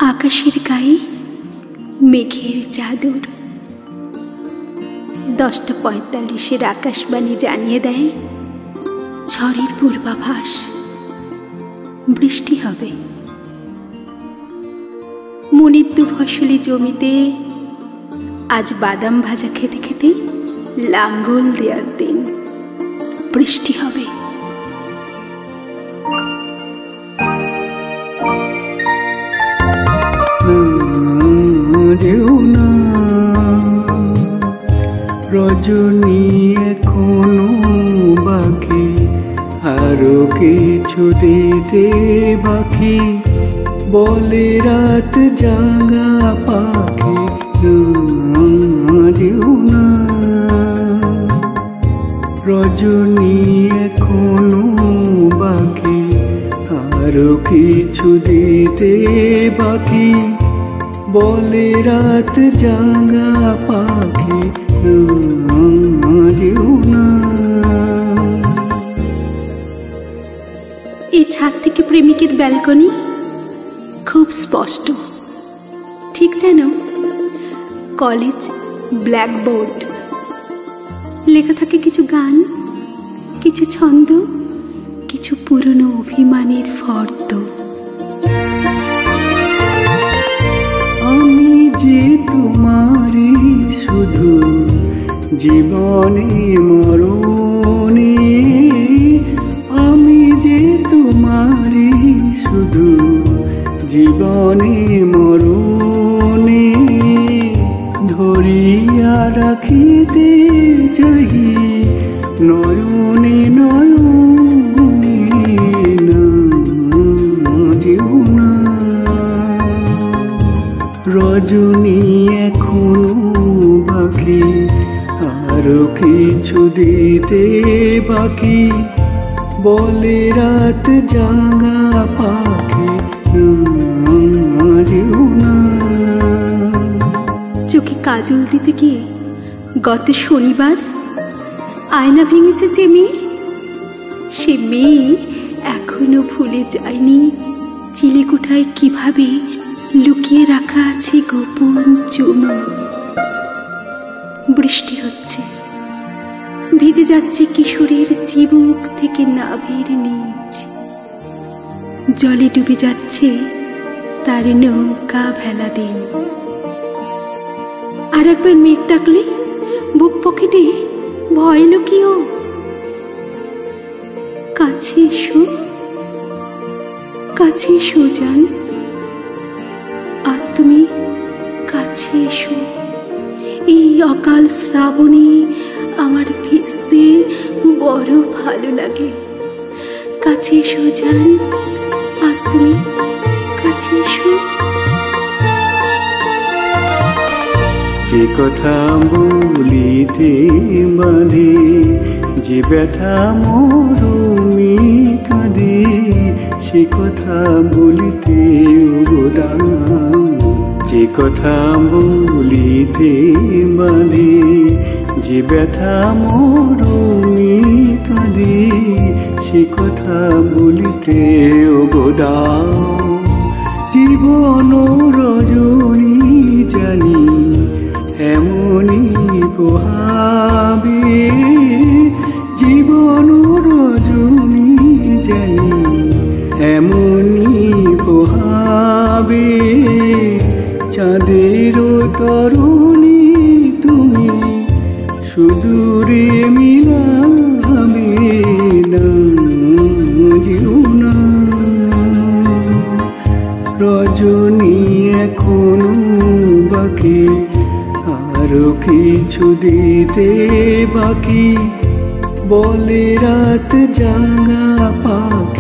আকাশের গায়ে মেঘের চাদর। 10:45 আকাশবাণী জানিয়ে দেয় ঝড়ের পূর্বাভাস, বৃষ্টি হবে। মনির দুফসলি জমিতে আজ বাদাম ভাজা খেতে খেতে লাঙ্গল দেওয়ার দিন, বৃষ্টি হবে। রজনী এখনো বাকি, আরো কিছু দিতে বাকি, বলে রাত জাগা পাখি যেও না। রজনী এখনো বাকি, আরো কিছু দিতে বাকি, বলে রাত জাগা পাখি যেও না। এই ছাদ থেকে প্রেমিকের ব্যালকনি খুব স্পষ্ট, ঠিক যেন কলেজ ব্ল্যাকবোর্ড। লেখা থাকে কিছু গান, কিছু ছন্দ, কিছু পুরনো অভিমানের ফর্দ। আমি যে তোমারই শুধু জীবনে মরণে, আমি যে তোমারই শুধু জীবনে মরণে, ধরিয়া রাখিতে চাহি নয়নে নয়নে না যেও না। রজনী এখনো বাকি, আরো কিছু দিতে বাকি, বলে রাত জাগা পাখি যেও না। চোখে কাজল দিতে গিয়ে গত শনিবার আয়না ভেঙেছে যে মেয়ে, সে মেয়ে এখনো ভুলে যায়নি চিলেকোঠায় কিভাবে লুকিয়ে রাখা আছে গোপন চুমু। বৃষ্টি হচ্ছে, ভিজে যাচ্ছে কিশোরের চিবুক থেকে নাভির নিচ, জলে ডুবে যাচ্ছে তার নৌকা ভেলা দিন। আর একবার মেঘ ডাকলে বুক পকেটে ভয় লুকিও, কাছে এসো, কাছে এসো জান, আজ তুমি কাছে এসো। এই অকাল শ্রাবণে আমার ভিজতে বড় ভালো লাগে। কাছে এসো জান, আজ তুমি কাছে এসো। যে কথা বলিতে বাঁধে, যে ব্যথা মরমে কাঁদে, সে কথা বলিতে গোদাম। যে কথা বলিতে বাঁধে, যে ব্যথা মরমে কাঁদে, সে কথা বলিতে গোদাম। জীবন রজনী জানি এমনি পোহাবে, জীবন রজনী জানি এমনি পোহাবে। চাঁদের তরুণী তুমি সুদূরে মিলাবে না যেও না। রজনী এখনো বাকি, আরো কিছু দিতে বাকি, বলে রাত জাগা পাখি